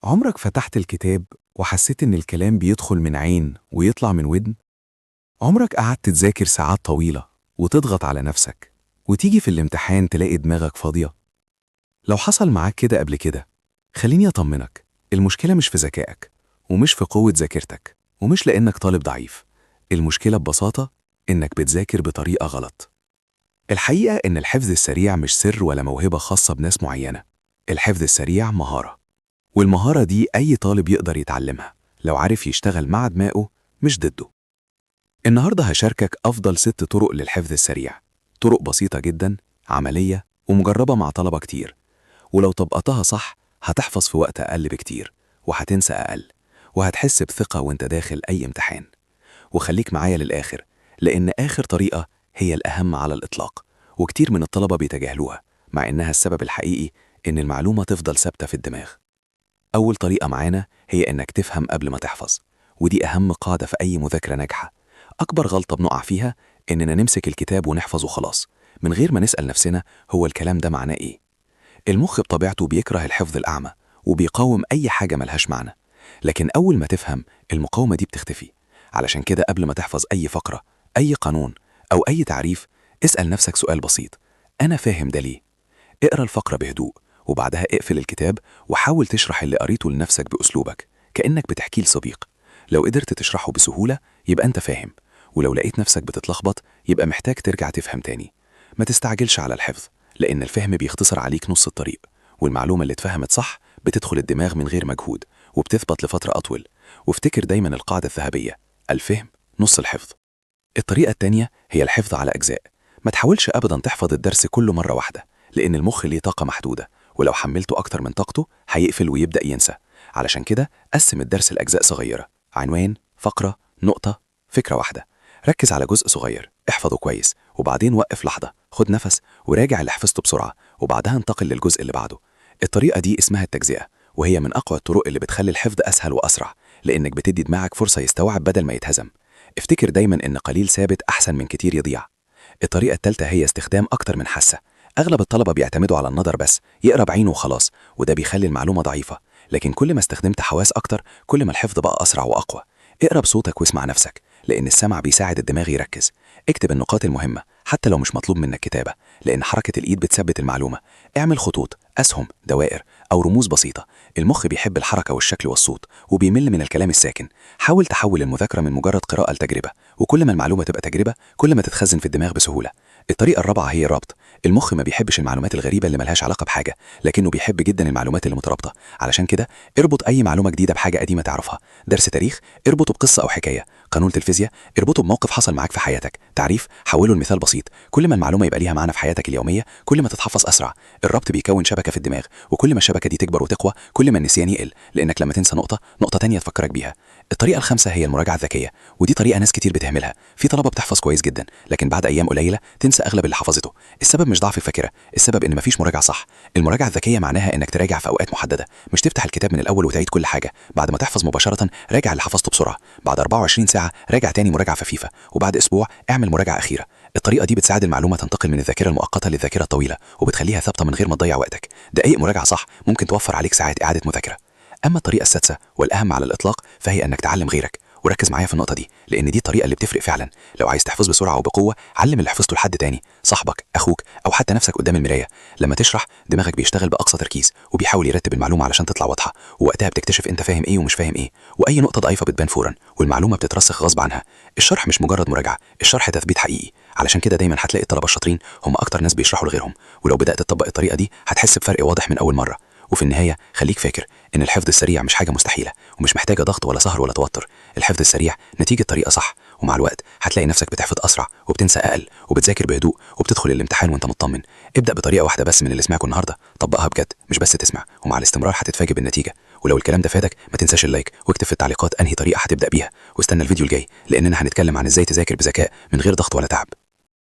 عمرك فتحت الكتاب وحسيت إن الكلام بيدخل من عين ويطلع من ودن؟ عمرك قعدت تذاكر ساعات طويلة وتضغط على نفسك وتيجي في الامتحان تلاقي دماغك فاضية؟ لو حصل معاك كده قبل كده، خليني أطمنك، المشكلة مش في ذكائك ومش في قوة ذاكرتك ومش لأنك طالب ضعيف. المشكلة ببساطة إنك بتذاكر بطريقة غلط. الحقيقة إن الحفظ السريع مش سر ولا موهبة خاصة بناس معينة. الحفظ السريع مهارة، والمهارة دي أي طالب يقدر يتعلمها لو عارف يشتغل مع دماغه مش ضده. النهاردة هشاركك أفضل 6 طرق للحفظ السريع، طرق بسيطة جدا، عملية ومجربة مع طلبة كتير، ولو طبقتها صح هتحفظ في وقت أقل بكتير وهتنسى أقل وهتحس بثقة وانت داخل أي امتحان. وخليك معايا للآخر، لأن آخر طريقة هي الأهم على الإطلاق، وكتير من الطلبة بيتجاهلوها مع إنها السبب الحقيقي إن المعلومة تفضل ثابتة في الدماغ. أول طريقة معانا هي إنك تفهم قبل ما تحفظ، ودي أهم قاعدة في أي مذاكرة ناجحة. أكبر غلطة بنقع فيها إننا نمسك الكتاب ونحفظ وخلاص من غير ما نسأل نفسنا هو الكلام ده معناه إيه. المخ بطبيعته بيكره الحفظ الأعمى وبيقاوم أي حاجة ملهاش معنى، لكن أول ما تفهم المقاومة دي بتختفي. علشان كده قبل ما تحفظ أي فقرة، أي قانون أو أي تعريف، اسأل نفسك سؤال بسيط: أنا فاهم ده ليه؟ اقرأ الفقرة بهدوء وبعدها اقفل الكتاب وحاول تشرح اللي قريته لنفسك بأسلوبك كأنك بتحكيه لصديق. لو قدرت تشرحه بسهولة يبقى أنت فاهم، ولو لقيت نفسك بتتلخبط يبقى محتاج ترجع تفهم تاني. ما تستعجلش على الحفظ، لأن الفهم بيختصر عليك نص الطريق، والمعلومة اللي اتفهمت صح بتدخل الدماغ من غير مجهود وبتثبت لفترة أطول. وافتكر دايما القاعدة الذهبية: الفهم نص الحفظ. الطريقة التانية هي الحفظ على أجزاء. ما تحاولش أبدا تحفظ الدرس كله مرة واحدة، لأن المخ ليه طاقة محدودة، ولو حملته أكتر من طاقته هيقفل ويبدأ ينسى. علشان كده قسم الدرس لأجزاء صغيرة: عنوان، فقرة، نقطة، فكرة واحدة. ركز على جزء صغير احفظه كويس، وبعدين وقف لحظة، خد نفس وراجع اللي حفظته بسرعة، وبعدها انتقل للجزء اللي بعده. الطريقة دي اسمها التجزئة، وهي من أقوى الطرق اللي بتخلي الحفظ أسهل وأسرع، لأنك بتدي دماغك فرصة يستوعب بدل ما يتهزم. افتكر دايما إن قليل ثابت أحسن من كتير يضيع. الطريقة التالتة هي استخدام أكتر من حاسة. أغلب الطلبة بيعتمدوا على النظر بس، يقرأ بعينه وخلاص، وده بيخلي المعلومة ضعيفة. لكن كل ما استخدمت حواس أكتر كل ما الحفظ بقى أسرع وأقوى. اقرأ بصوتك واسمع نفسك، لأن السمع بيساعد الدماغ يركز. اكتب النقاط المهمة حتى لو مش مطلوب منك كتابة، لأن حركة الإيد بتثبت المعلومة. اعمل خطوط، أسهم، دوائر أو رموز بسيطة. المخ بيحب الحركة والشكل والصوت وبيمل من الكلام الساكن. حاول تحول المذاكرة من مجرد قراءة لتجربة، وكل ما المعلومة تبقى تجربة كل ما تتخزن في الدماغ بسهولة. الطريقة الرابعة هي الربط. المخ ما بيحبش المعلومات الغريبة اللي ملهاش علاقة بحاجة، لكنه بيحب جدا المعلومات اللي مترابطة. علشان كده اربط أي معلومة جديدة بحاجة قديمة تعرفها. درس تاريخ اربطه بقصة أو حكاية. قانون الفيزياء اربطه بموقف حصل معاك في حياتك. تعريف حوله لمثال بسيط. كل ما المعلومة يبقى ليها معنى في حياتك اليومية كل ما تتحفظ أسرع. الربط بيكون شبكة في الدماغ، وكل ما الشبكة دي تكبر وتقوى كل ما النسيان يقل، لأنك لما تنسى نقطة نقطة تانية تفكرك بيها. الطريقة الخامسة هي المراجعة الذكية، ودي طريقة ناس كتير بتهملها. في طلبة بتحفظ كويس جدا لكن بعد أيام قليلة تنسى أغلب اللي حفظته. السبب مش ضعف الفاكرة، السبب إن مفيش مراجعة صح. المراجعة الذكية معناها إنك تراجع في أوقات محددة، مش تفتح الكتاب من الأول وتعيد كل حاجة. بعد ما تحفظ مباشرة راجع اللي حفظته بسرعة، بعد 24 ساعة راجع تاني مراجعة خفيفة، وبعد أسبوع اعمل مراجعة أخيرة. الطريقة دي بتساعد المعلومة تنتقل من الذاكرة المؤقتة للذاكرة الطويلة، وبتخليها ثابتة من غير ما تضيع وقتك. دقائق مراجعة صح ممكن توفر عليك ساعات إعادة مذاكرة. أما الطريقة السادسة والأهم على الإطلاق فهي أنك تعلم غيرك، وركز معايا في النقطة دي لأن دي الطريقة اللي بتفرق فعلا. لو عايز تحفظ بسرعة وبقوة علم اللي حفظته لحد تاني، صاحبك، أخوك، أو حتى نفسك قدام المراية. لما تشرح دماغك بيشتغل بأقصى تركيز وبيحاول يرتب المعلومة علشان تطلع واضحة، ووقتها بتكتشف أنت فاهم إيه ومش فاهم إيه، وأي نقطة ضعيفة بتبان فورا والمعلومة بتترسخ غصب عنها. الشرح مش مجرد مراجعة، الشرح تثبيت حقيقي. علشان كده دايما هتلاقي الطلبة الشاطرين هم أكتر ناس بيشرحوا لغيرهم، ولو بدأت تطبق الطريقة دي هتحس بفرق واضح من أول مرة. وفي النهاية خليك فاكر إن الحفظ السريع مش حاجة مستحيلة ومش محتاجة ضغط ولا سهر ولا توتر. الحفظ السريع نتيجة طريقة صح، ومع الوقت هتلاقي نفسك بتحفظ أسرع وبتنسى أقل وبتذاكر بهدوء وبتدخل الامتحان وانت مطمن. ابدأ بطريقة واحدة بس من اللي سمعكوا النهاردة، طبقها بجد مش بس تسمع، ومع الاستمرار هتتفاجئ بالنتيجة. ولو الكلام ده فادك ما تنساش اللايك واكتب في التعليقات أنهي طريقة هتبدأ بيها، واستنى الفيديو الجاي لأننا هنتكلم عن إزاي تذاكر بذكاء من غير ضغط ولا تعب.